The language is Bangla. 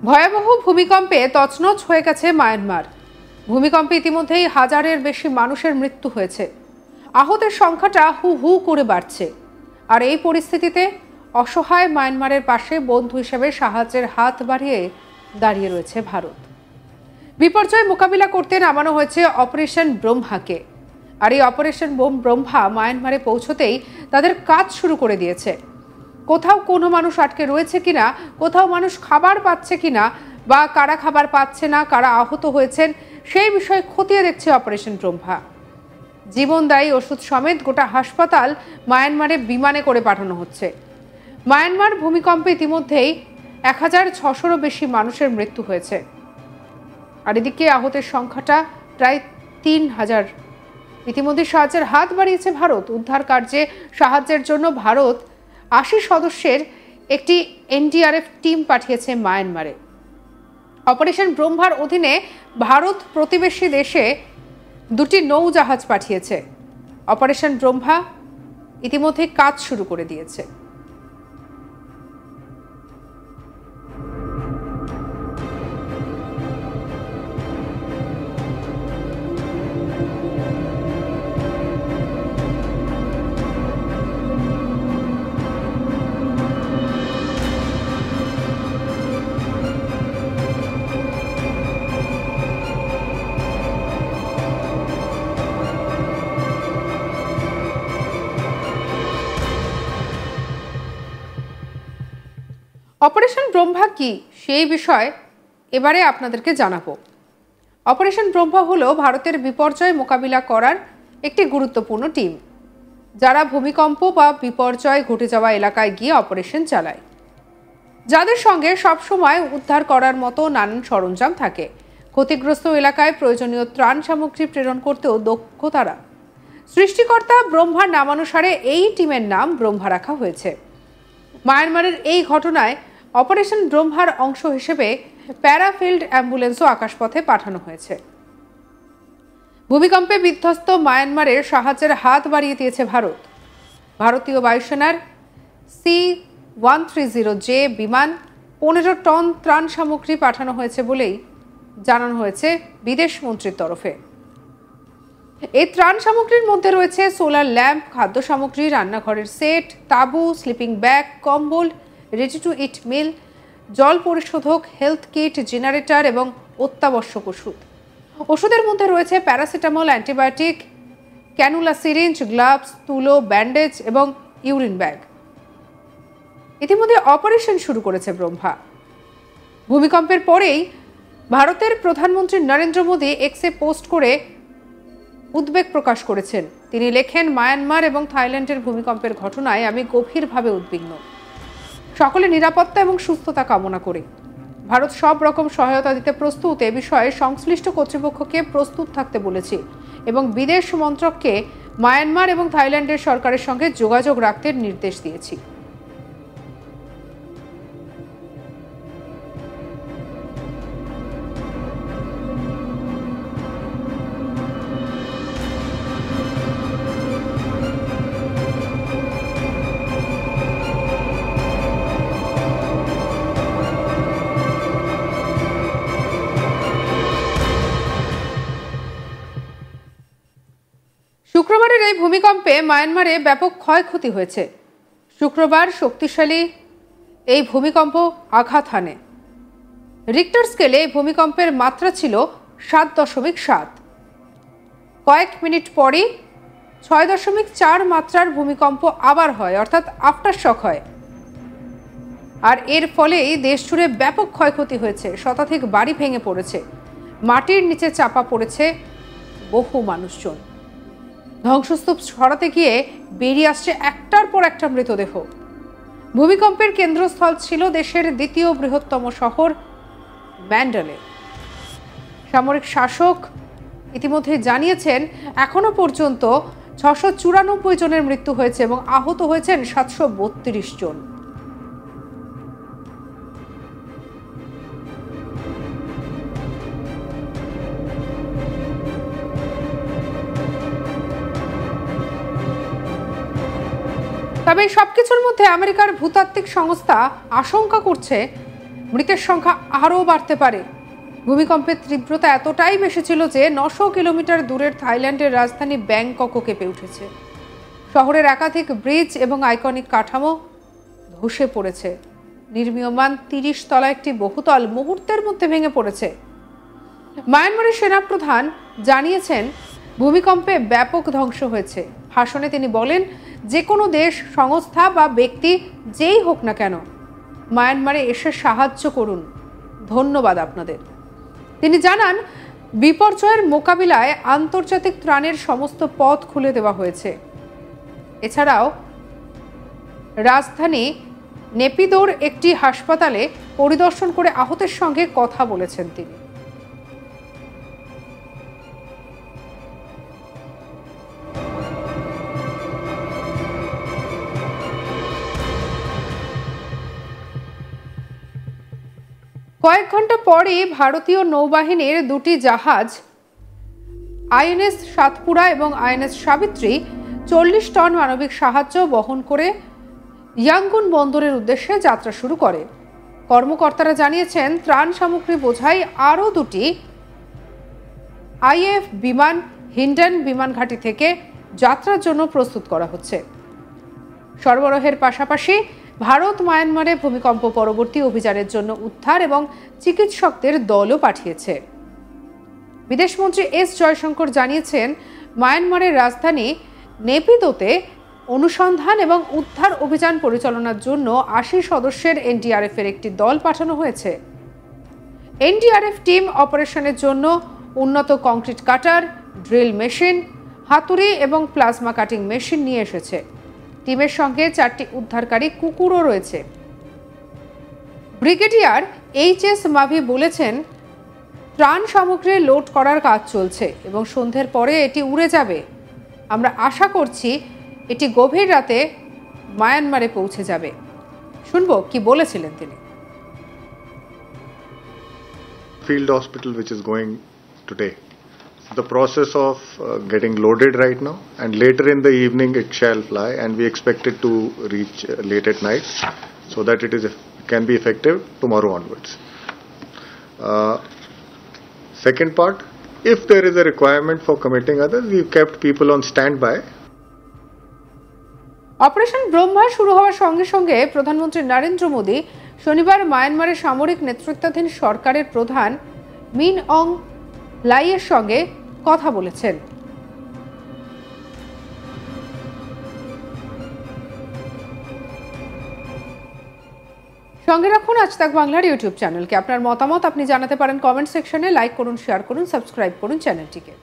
ভয়াবহ ভূমিকম্পে তছনছ হয়ে গেছে মায়ানমার। ভূমিকম্পে ইতিমধ্যেই হাজারের বেশি মানুষের মৃত্যু হয়েছে। আহতের সংখ্যাটা হু হু করে বাড়ছে। আর এই পরিস্থিতিতে অসহায় মায়ানমারের পাশে বন্ধু হিসেবে সাহায্যের হাত বাড়িয়ে দাঁড়িয়ে রয়েছে ভারত। বিপর্যয় মোকাবিলা করতে নামানো হয়েছে অপারেশন ব্রহ্মাকে। আর এই অপারেশন ব্রহ্মা মায়ানমারে পৌঁছতেই তাদের কাজ শুরু করে দিয়েছে। কোথাও কোনো মানুষ আটকে রয়েছে কিনা, কোথাও মানুষ খাবার পাচ্ছে কিনা, বা কারা খাবার পাচ্ছে না, কারা আহত হয়েছেন, সেই বিষয়ে খতিয়ে দেখছে অপারেশন ব্রহ্মা। জীবনদায়ী ওষুধ সমেত গোটা হাসপাতাল মায়ানমারে বিমানে করে পাঠানো হচ্ছে। মায়ানমার ভূমিকম্পে ইতিমধ্যেই ১,৬০০-রও বেশি মানুষের মৃত্যু হয়েছে। আর এদিকে আহতের সংখ্যাটা প্রায় ৩,০০০। ইতিমধ্যে সাহায্যের হাত বাড়িয়েছে ভারত। উদ্ধার কার্যে সাহায্যের জন্য ভারত ৮০ সদস্যের একটি এনডিআরএফ টিম পাঠিয়েছে মায়ানমারে। অপারেশন ব্রহ্মার অধীনে ভারত প্রতিবেশী দেশে ২টি নৌজাহাজ পাঠিয়েছে। অপারেশন ব্রহ্মা ইতিমধ্যে কাজ শুরু করে দিয়েছে। অপারেশন ব্রহ্মা কি সেই বিষয়ে এবারে আপনাদেরকে জানাবো। অপারেশন ব্রহ্মা হলো ভারতের বিপর্যয় মোকাবিলা করার একটি গুরুত্বপূর্ণ টিম, যারা ভূমিকম্প বা বিপর্যয় ঘটে যাওয়া এলাকায় গিয়ে অপারেশন চালায়, যাদের সঙ্গে সবসময় উদ্ধার করার মতো নানান সরঞ্জাম থাকে। ক্ষতিগ্রস্ত এলাকায় প্রয়োজনীয় ত্রাণ সামগ্রী প্রেরণ করতেও দক্ষ তারা। সৃষ্টিকর্তা ব্রহ্মার নামানুসারে এই টিমের নাম ব্রহ্মা রাখা হয়েছে। মায়ানমারের এই ঘটনায় অপারেশন ব্রহ্মার অংশ হিসেবে প্যারাফিল্ড অ্যাম্বুলেন্সও আকাশপথে পাঠানো হয়েছে। ভূমিকম্পে বিধ্বস্ত মায়ানমারের সাহায্যের হাত বাড়িয়ে দিয়েছে ভারত। ভারতীয় বায়ুসেনার C-130J বিমান ১৫ টন ত্রাণ সামগ্রী পাঠানো হয়েছে বলেই জানানো হয়েছে বিদেশ মন্ত্রীর তরফে। এই ত্রাণ সামগ্রীর মধ্যে রয়েছে সোলার ল্যাম্প, খাদ্য সামগ্রী, রান্নাঘরের সেট, তাঁবু, স্লিপিং ব্যাগ, কম্বল, রেডি টু ইট মিল, জল পরিশোধক, হেলথ কিট, জেনারেটর এবং অত্যাবশ্যক ওষুধ। ওষুধের মধ্যে রয়েছে paracetamol, antibiotic, cannula syringe, gloves, তুলো, ব্যান্ডেজ এবং ইউরিন ব্যাগ। ইতিমধ্যে অপারেশন শুরু করেছে ব্রহ্মা। ভূমিকম্পের পরেই ভারতের প্রধানমন্ত্রী নরেন্দ্র মোদী এক্সে পোস্ট করে উদ্বেগ প্রকাশ করেছেন। তিনি লেখেন, মায়ানমার এবং থাইল্যান্ডের ভূমিকম্পের ঘটনায় আমি গভীরভাবে উদ্বিগ্ন। সকলে নিরাপত্তা এবং সুস্থতা কামনা করি। ভারত সব রকম সহায়তা দিতে প্রস্তুত। এ বিষয়ে সংশ্লিষ্ট কর্তৃপক্ষকে প্রস্তুত থাকতে বলেছি এবং বিদেশ মন্ত্রককে মায়ানমার এবং থাইল্যান্ডের সরকারের সঙ্গে যোগাযোগ রাখতে নির্দেশ দিয়েছি। শুক্রবারের এই ভূমিকম্পে মায়ানমারে ব্যাপক ক্ষয়ক্ষতি হয়েছে। শুক্রবার শক্তিশালী এই ভূমিকম্প আঘাত হানে। রিক্টার স্কেলে এই ভূমিকম্পের মাত্রা ছিল ৭.৭। কয়েক মিনিট পরই ৬.৪ মাত্রার ভূমিকম্প আবার হয়, অর্থাৎ আফটার শক হয়। আর এর ফলেই দেশ জুড়ে ব্যাপক ক্ষয়ক্ষতি হয়েছে। শতাধিক বাড়ি ভেঙে পড়েছে, মাটির নিচে চাপা পড়েছে বহু মানুষজন। ধ্বংসস্তূপ সরাতে গিয়ে বেরিয়ে আসছে একটার পর একটা মৃতদেহ। ভূমিকম্পের কেন্দ্রস্থল ছিল দেশের দ্বিতীয় বৃহত্তম শহর ম্যান্ডেলে। সামরিক শাসক ইতিমধ্যে জানিয়েছেন এখনো পর্যন্ত ৬৯৪ জনের মৃত্যু হয়েছে এবং আহত হয়েছেন ৭৩২ জন। তবে সবকিছুর মধ্যে আমেরিকার ভূতাত্ত্বিক সংস্থা আশঙ্কা করছে মৃতের সংখ্যা আরও বাড়তে পারে। ভূমিকম্পের তীব্রতা এতটাই বেশি ছিল যে 900 কিলোমিটার দূরের থাইল্যান্ডের রাজধানী ব্যাংককও কেঁপে উঠেছে। শহরের একাধিক ব্রিজ এবং আইকনিক কাঠামো ধসে পড়েছে। নির্মীয়মান 30 তলা একটি বহুতল মুহূর্তের মধ্যে ভেঙে পড়েছে। মায়ানমারের সেনাপ্রধান জানিয়েছেন ভূমিকম্পে ব্যাপক ধ্বংস হয়েছে। ভাষণে তিনি বলেন, যে কোনো দেশ, সংস্থা বা ব্যক্তি যেই হোক না কেন, মায়ানমারে এসে সাহায্য করুন। ধন্যবাদ আপনাদের। তিনি জানান, বিপর্যয়ের মোকাবিলায় আন্তর্জাতিক ত্রাণের সমস্ত পথ খুলে দেওয়া হয়েছে। এছাড়াও রাজধানী নেপিদোর একটি হাসপাতালে পরিদর্শন করে আহতের সঙ্গে কথা বলেছেন তিনি। কয়েক ঘন্টা পরে ভারতীয় নৌবাহিনীর দুটি জাহাজ আইএনএস সাতপুরা এবং আইএনএস সাবিত্রী 40 টন মানবিক সাহায্য বহন করে ইয়াঙ্গুন বন্দরের উদ্দেশ্যে যাত্রা শুরু করে। কর্মকর্তারা জানিয়েছেন, ত্রাণ সামগ্রী বোঝাই আরও দুটি আইএফ বিমান হিন্ডন বিমান ঘাঁটি থেকে যাত্রার জন্য প্রস্তুত করা হচ্ছে। সরবরাহের পাশাপাশি ভারত মায়ানমারে ভূমিকম্প পরবর্তী অভিযানের জন্য উদ্ধার এবং চিকিৎসকদের দলও পাঠিয়েছে। বিদেশমন্ত্রী এস জয়শঙ্কর জানিয়েছেন, মায়ানমারের রাজধানী নেপিদোতে অনুসন্ধান এবং উদ্ধার অভিযান পরিচালনার জন্য 80 সদস্যের এনডিআরএফ এর একটি দল পাঠানো হয়েছে। এনডিআরএফ টিম অপারেশনের জন্য উন্নত কংক্রিট কাটার, ড্রিল মেশিন, হাতুড়ি এবং প্লাজমা কাটিং মেশিন নিয়ে এসেছে। টিমের সঙ্গে 4টি উদ্ধারকারী কুকুরও রয়েছে। Brigadier HS. মাভি বলেছেন, ত্রাণ সামগ্রী লোড করার কাজ চলছে এবং সন্ধ্যের পরে এটি উড়ে যাবে। আমরা আশা করছি এটি গভীর রাতে মায়ানমারে পৌঁছে যাবে। শুনবো কি বলেছিলেন তিনি। Field hospital which is going today. The process of getting loaded right now, and later in the evening it shall fly, and we expect it to reach late at night so that it can be effective tomorrow onwards. Second part, if there is a requirement for committing others, we've kept people on standby. Operation Brahma শুরু হওয়ার সঙ্গে সঙ্গে প্রধানমন্ত্রী নরেন্দ্র মোদী শনিবার মায়ানমারের সামরিক নেতৃত্বাধীন সরকারের প্রধান মিন অং লাইয়ের সঙ্গে কথা বলেছেন। সঙ্গে রাখুন আজ তাক বাংলার ইউটিউব চ্যানেলকে। আপনার মতামত আপনি জানাতে পারেন কমেন্ট সেকশনে। লাইক করুন, শেয়ার করুন, সাবস্ক্রাইব করুন চ্যানেলটিকে।